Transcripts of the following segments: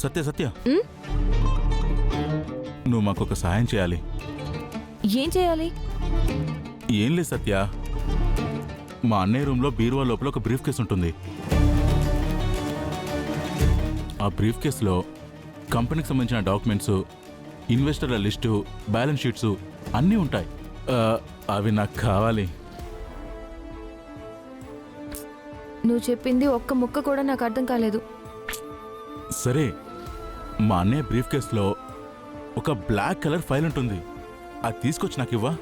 సత్య సత్య నువ్వు మాకొక సహాయం చేయాలి. ఏం చేయాలి? ఏం లేదు సత్య, మా అన్నయ్య రూమ్లో బీరువా లోపల ఒక బ్రీఫ్ కేసు ఉంటుంది. ఆ బ్రీఫ్ కేసులో కంపెనీకి సంబంధించిన డాక్యుమెంట్స్, ఇన్వెస్టర్ల లిస్టు, బ్యాలెన్స్ షీట్స్ అన్నీ ఉంటాయి. అవి నాకు కావాలి. నువ్వు చెప్పింది ఒక్క ముక్క కూడా నాకు అర్థం కాలేదు. సరే, మా అన్నయ్య బ్రీఫ్ కేసులో ఒక బ్లాక్ కలర్ ఫైల్ ఉంటుంది. అది తీసుకొచ్చి నాకు ఇవ్వా.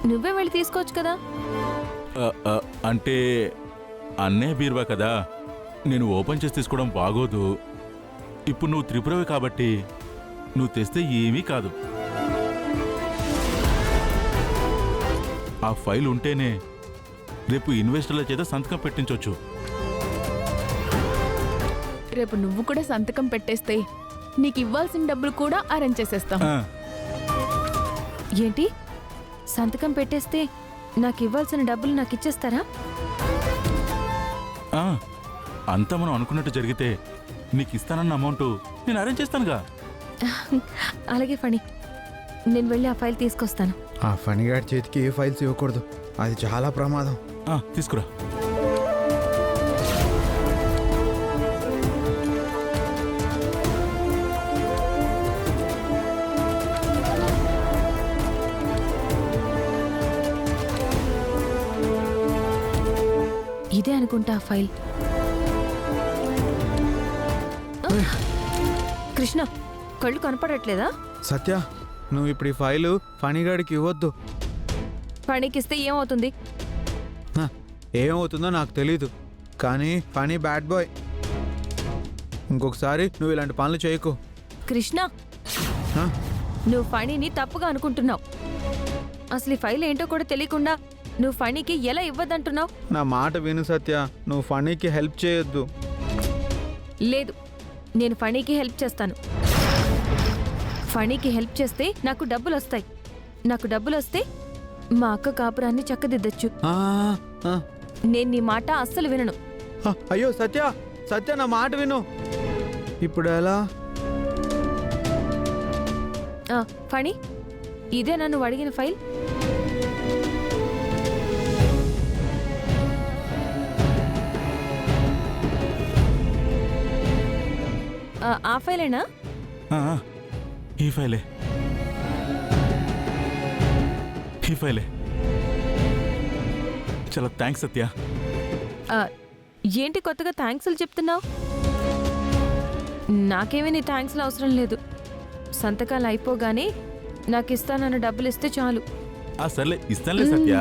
నువ్వే వెళ్ళి తీసుకోవచ్చు కదా. అంటే అన్నయ్య బీరువా కదా, నేను ఓపెన్ చేసి తీసుకోవడం బాగోదు. ఇప్పుడు నువ్వు త్రిపురవి కాబట్టి నువ్వు తెస్తే ఏమీ కాదు. ఆ ఫైల్ ఉంటేనే రేపు ఇన్వెస్టర్ల చేత సంతకం పెట్టించవచ్చు. రేపు నువ్వు కూడా సంతకం పెట్టేస్తే నీకు ఇవ్వాల్సిన డబ్బులు కూడా అరేంజ్ చేసేస్తాం. ఏంటి, సంతకం పెట్టేస్తే నాకు ఇవ్వాల్సిన డబ్బులు నాకు ఇచ్చేస్తారా? అంతా మనం అనుకున్నట్టు జరిగితే నీకు ఇస్తానన్న అమౌంట్ నేను అరేంజ్ చేస్తానుగా. అలాగే ఫణి, నేను వెళ్ళి ఆ ఫైల్ తీసుకొస్తాను. ఆ ఫణిగాడి చేతికి ఏ ఫైల్స్ ఇవ్వకూడదు, అది చాలా ప్రమాదం. తీసుకురా. ఇదే అనుకుంటా ఆ ఫైల్. కృష్ణ, కళ్ళు కనపడట్లేదా? సత్య, నువ్వు ఇప్పుడు ఈ ఫైలు ఫణిగాడికి ఇవ్వద్దు. ఫణికిస్తే ఏమవుతుంది? ఏమవుతుందో నాకు తెలీదు, కానీ ఫణి బ్యాడ్ బాయ్. ఇంకొకసారి నువ్వు ఇలాంటి పనులు చేయకు. కృష్ణ, నువ్వు ఫణిని తప్పుగా అనుకుంటున్నావు. అసలు ఈ ఫైల్ ఏంటో కూడా తెలియకుండా నువ్వు ఫణికి ఎలా ఇవ్వద్దంటున్నావు? నా మాట విను సత్య, నువ్వు ఫణికి హెల్ప్ చేయొద్దు. లేదు, నేను ఫణికి హెల్ప్ చేస్తాను. ఫణికి హెల్ప్ చేస్తే నాకు డబ్బులు వస్తాయి. నాకు డబ్బులు వస్తే మా అక్క కాపురాన్ని చక్కదిద్దచ్చు. నేను నీ మాట అస్సలు వినను. అయ్యో సత్య, సత్య నా మాట విను. ఇప్పుడు ఎలా? ఫణి, ఇదే నన్ను అడిగిన ఫైల్. ఆ ఫైలేనా? ఈ ఫైలే, ఈ ఫైలే. చాలా థ్యాంక్స్ సత్య. ఏంటి కొత్తగా థ్యాంక్స్లు చెప్తున్నావు? నాకేమీ నీ థ్యాంక్స్లు అవసరం లేదు. సంతకాలు అయిపోగానే నాకు ఇస్తానన్న డబ్బులు ఇస్తే చాలు. సర్లే, ఇస్తానులే సత్య.